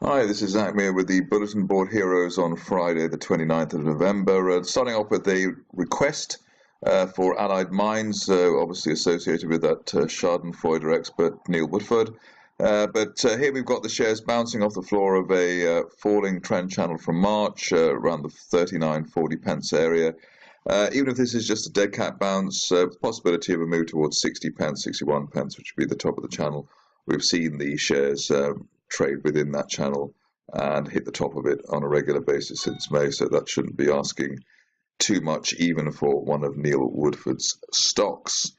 Hi, this is Zak Mir with the Bulletin Board Heroes on Friday, the 29th of November. Starting off with a request for Allied Mines, obviously associated with that Schadenfreude expert Neil Woodford. But here we've got the shares bouncing off the floor of a falling trend channel from March, around the 39.40 pence area. Even if this is just a dead cat bounce, possibility of a move towards 60 pence, 61 pence, which would be the top of the channel. We've seen the shares trade within that channel and hit the top of it on a regular basis since May, so that shouldn't be asking too much even for one of Neil Woodford's stocks.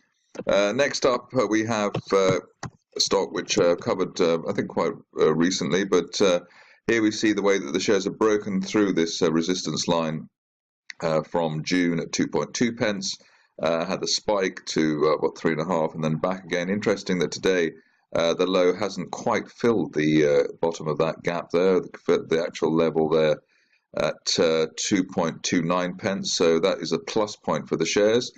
Next up, we have a stock which covered, I think, quite recently, but here we see the way that the shares have broken through this resistance line from June at 2.2 pence, had the spike to 3.5, and then back again. Interesting that today the low hasn't quite filled the bottom of that gap there, the actual level there at 2.29 pence. So that is a plus point for the shares.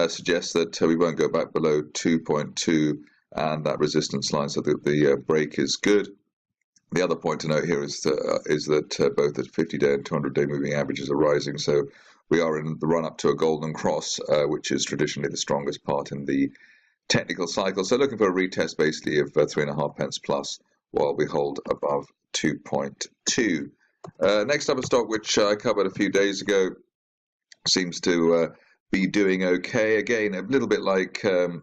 Suggests that we won't go back below 2.2 and that resistance line, so the break is good. The other point to note here is that both the 50-day and 200-day moving averages are rising, so we are in the run-up to a golden cross, which is traditionally the strongest part in the technical cycle. So looking for a retest basically of 3.5 pence plus while we hold above 2.2. Next up, a stock which I covered a few days ago, seems to be doing okay. Again, a little bit like the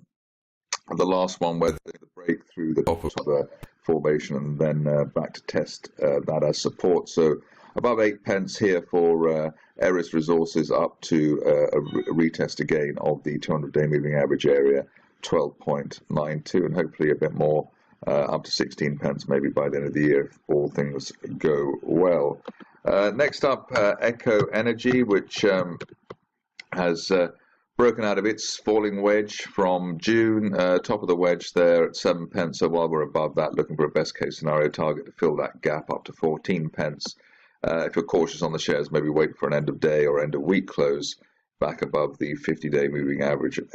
last one, where the break through the top of the formation and then back to test that as support. So above 8 pence here for Erris Resources, up to a retest again of the 200-day moving average area, 12.92, and hopefully a bit more, up to 16 pence maybe by the end of the year if all things go well. Next up, Echo Energy, which has broken out of its falling wedge from June, top of the wedge there at 7 pence. So while we're above that, looking for a best case scenario target to fill that gap up to 14 pence. If you're cautious on the shares, maybe wait for an end of day or end of week close back above the 50-day moving average at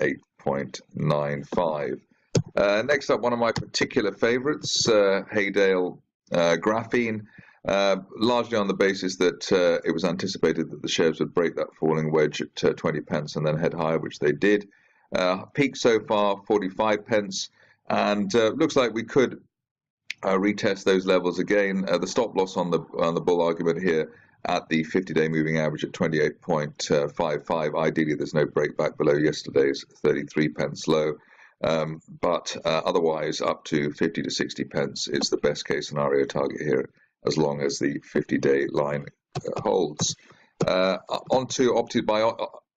8.95. Next up, one of my particular favorites, Haydale Graphene, largely on the basis that it was anticipated that the shares would break that falling wedge at 20 pence and then head higher, which they did. Peak so far 45 pence, and looks like we could retest those levels again. The stop loss on the bull argument here at the 50-day moving average at 28.55. Ideally, there's no break back below yesterday's 33 pence low, but otherwise up to 50 to 60 pence is the best case scenario target here, as long as the 50-day line holds. On to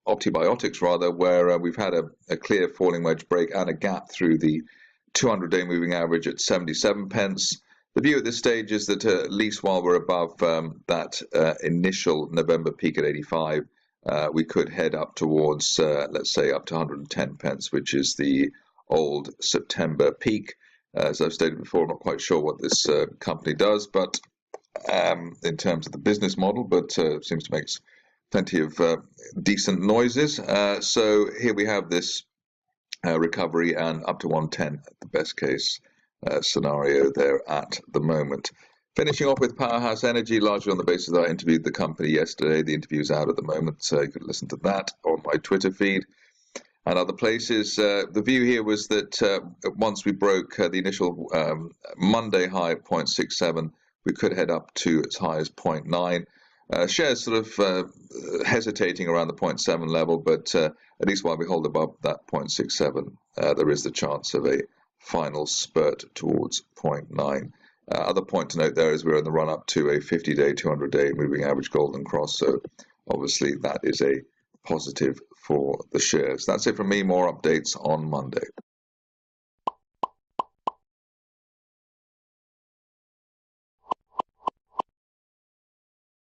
OptiBiotix rather, where we've had a clear falling wedge break and a gap through the 200-day moving average at 77 pence. The view at this stage is that at least while we're above that initial November peak at 85, we could head up towards, let's say, up to 110 pence, which is the old September peak. As I've stated before, I'm not quite sure what this company does, but in terms of the business model, but seems to make plenty of decent noises. So here we have this recovery and up to 110 at the best case scenario there at the moment. Finishing off with Powerhouse Energy, largely on the basis that I interviewed the company yesterday. The interview's out at the moment, so you could listen to that on my Twitter feed and other places. The view here was that once we broke the initial Monday high at 0.67, we could head up to as high as 0.9. Shares sort of hesitating around the 0.7 level, but at least while we hold above that 0.67, there is the chance of a final spurt towards 0.9. Other point to note there is we're in the run-up to a 50-day, 200-day moving average golden cross, so obviously that is a positive for the shares. That's it from me. More updates on Monday.